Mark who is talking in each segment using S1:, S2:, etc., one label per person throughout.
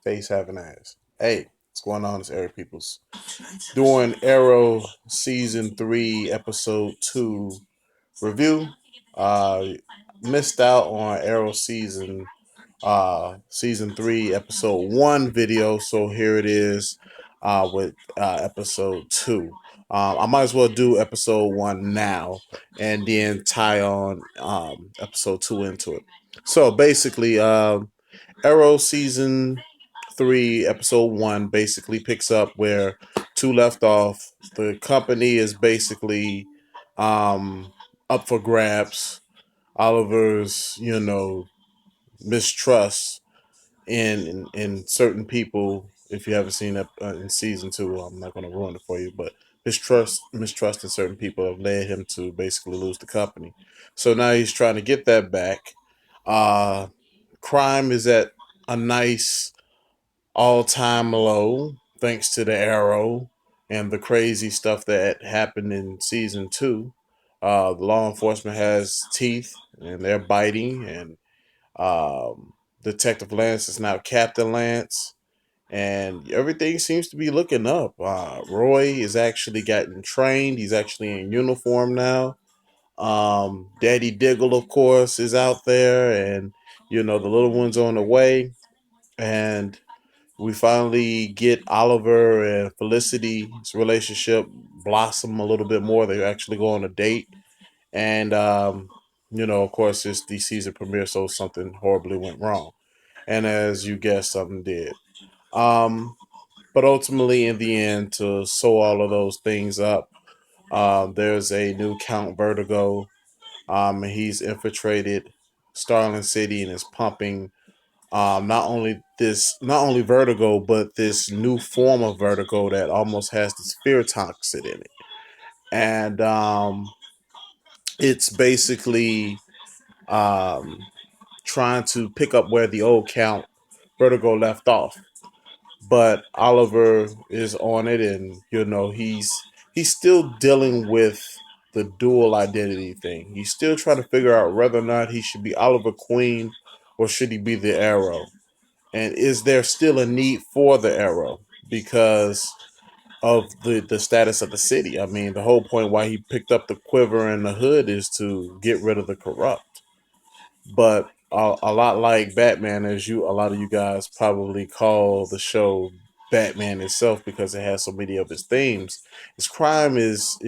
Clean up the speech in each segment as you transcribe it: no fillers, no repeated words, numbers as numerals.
S1: Face having ass. Hey, what's going on? It's Eric Peoples doing Arrow season 3, episode 2 review. Uh, Missed out on Arrow season 3, episode 1 video, so here it is with episode 2. I might as well do episode 1 now and then tie on episode 2 into it. So basically, Arrow season 3, episode 1 basically picks up where 2 left off. The company is basically um, up for grabs. Oliver's, mistrust in certain people. If you haven't seen it in season 2, I'm not going to ruin it for you, but mistrust in certain people have led him to basically lose the company. So now he's trying to get that back. Uh, Crime is at a nice all-time low thanks to the Arrow and the crazy stuff that happened in season 2. The law enforcement has teeth and they're biting, and Detective Lance is now Captain Lance, and everything seems to be looking up. Roy is actually getting trained. He's actually in uniform now. Daddy Diggle, of course, is out there, and the little one's on the way. And we finally get Oliver and Felicity's relationship blossom a little bit more. They actually go on a date, and of course, it's the season premiere, so something horribly went wrong. And as you guessed, something did. Um, but ultimately, in the end, to sew all of those things up, there's a new Count Vertigo. He's infiltrated Starling City and is pumping not only vertigo, but this new form of vertigo that almost has this fear toxin in it, and it's basically um, trying to pick up where the old Count Vertigo left off. But Oliver is on it, and he's still dealing with the dual identity thing. He's still trying to figure out whether or not he should be Oliver Queen or should he be the Arrow. And is there still a need for the Arrow because of the status of the city? I mean, the whole point why he picked up the quiver and the hood is to get rid of the corrupt. But a lot like Batman, as a lot of you guys probably call the show Batman itself because it has so many of its themes. His crime is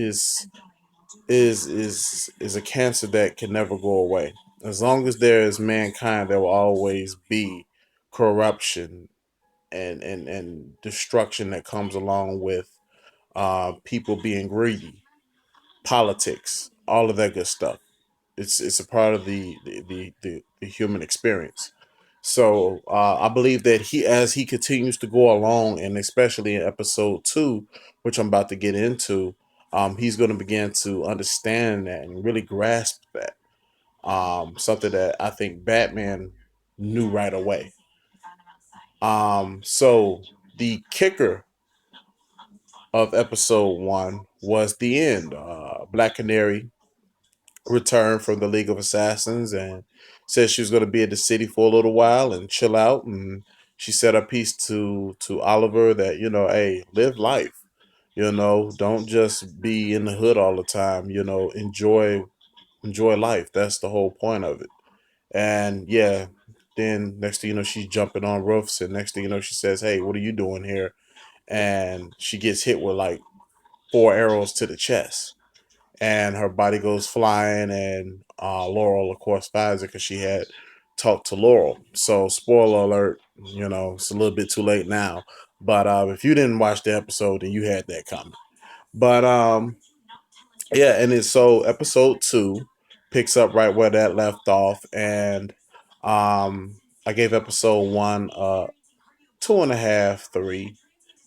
S1: a cancer that can never go away. As long as there is mankind, there will always be corruption and destruction that comes along with people being greedy, politics, all of that good stuff. It's a part of the human experience. So I believe that as he continues to go along, and especially in episode 2, which I'm about to get into, he's going to begin to understand that and really grasp that. Something that I think Batman knew right away. So the kicker of episode 1 was the end. Black Canary returned from the League of Assassins and said she was going to be at the city for a little while and chill out. And she said a piece to Oliver that hey, live life. Don't just be in the hood all the time. Enjoy life. That's the whole point of it. And yeah, then next thing you know, she's jumping on roofs, and next thing you know, she says, "Hey, what are you doing here?" And she gets hit with like 4 arrows to the chest, and her body goes flying. And Laurel, of course, finds it because she had talked to Laurel. So, spoiler alert, it's a little bit too late now. But if you didn't watch the episode, then you had that coming. But yeah, and it's so episode 2 picks up right where that left off, and I gave episode 1 two and a half, 3,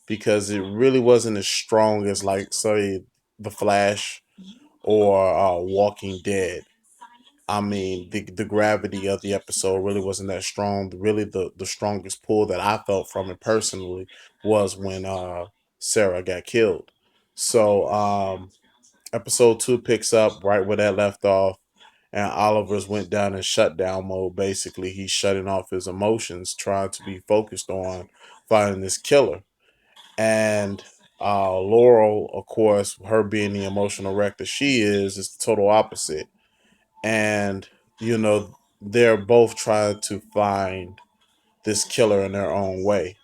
S1: because it really wasn't as strong as, like, say, The Flash or Walking Dead. I mean, the gravity of the episode really wasn't that strong. Really, the strongest pull that I felt from it personally was when Sarah got killed. So, episode 2 picks up right where that left off, and Oliver's went down in shutdown mode. Basically, he's shutting off his emotions, trying to be focused on finding this killer. And Laurel, of course, her being the emotional wreck that she is the total opposite. And they're both trying to find this killer in their own way.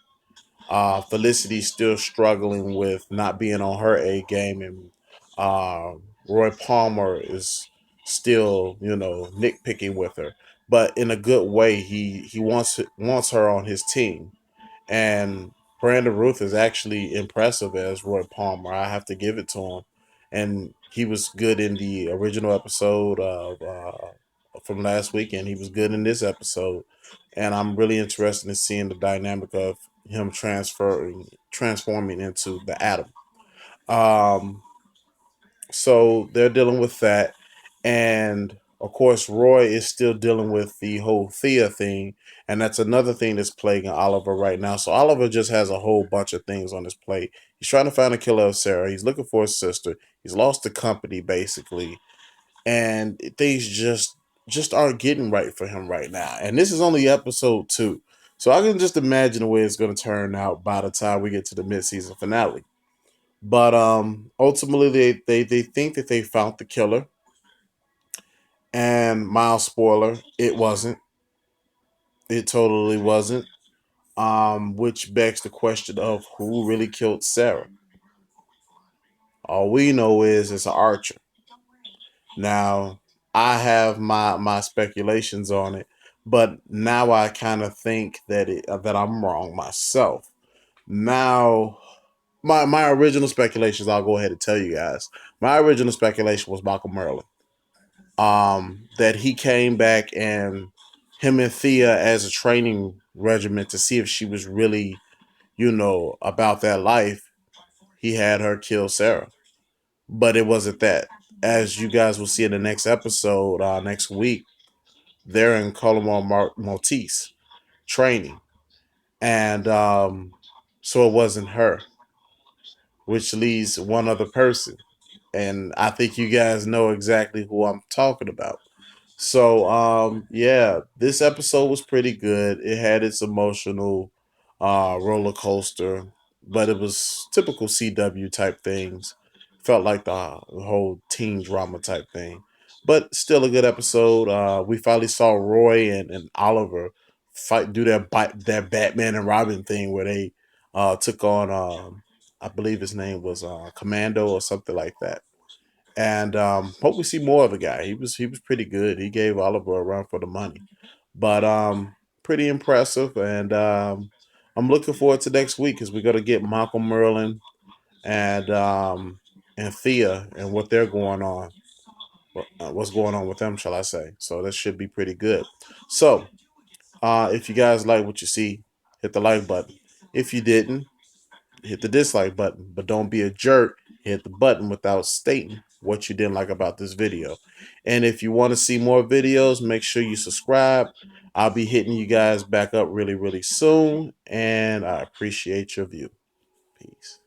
S1: Felicity's still struggling with not being on her A game, and uh, Roy Palmer is still, nitpicking with her, but in a good way. He wants her on his team, and Brandon Ruth is actually impressive as Roy Palmer. I have to give it to him, and he was good in the original episode of from last weekend. He was good in this episode, and I'm really interested in seeing the dynamic of him transforming into the Atom. Um, so they're dealing with that, and of course, Roy is still dealing with the whole Thea thing, and that's another thing that's plaguing Oliver right now. So Oliver just has a whole bunch of things on his plate. He's trying to find a killer of Sarah. He's looking for his sister. He's lost the company basically, and things just aren't getting right for him right now. And this is only episode 2, so I can just imagine the way it's going to turn out by the time we get to the mid-season finale. But ultimately, they think that they found the killer, and mild spoiler, it wasn't. It totally wasn't. Which begs the question of who really killed Sarah. All we know is it's an archer. Now, I have my speculations on it, but now I kind of think that I'm wrong myself. Now, my original speculations, I'll go ahead and tell you guys. My original speculation was Michael Merlin. That he came back, and him and Thea as a training regimen to see if she was really, about that life. He had her kill Sarah, but it wasn't that. As you guys will see in the next episode, next week, they're in Colomar Maltese training, and so it wasn't her, which leaves one other person, and I think you guys know exactly who I'm talking about. So yeah, this episode was pretty good. It had its emotional roller coaster, but it was typical CW type things. Felt like the whole teen drama type thing. But still a good episode. We finally saw Roy and Oliver fight do their Batman and Robin thing where they took on I believe his name was Commando or something like that, and hope we see more of the guy. He was pretty good. He gave Oliver a run for the money, but pretty impressive. And I'm looking forward to next week because we're gonna get Malcolm Merlin and Thea and what they're going on. What's going on with them, shall I say? So that should be pretty good. So if you guys like what you see, hit the like button. If you didn't, hit the dislike button, but don't be a jerk. Hit the button without stating what you didn't like about this video. And if you want to see more videos, make sure you subscribe. I'll be hitting you guys back up really, really soon. And I appreciate your view. Peace.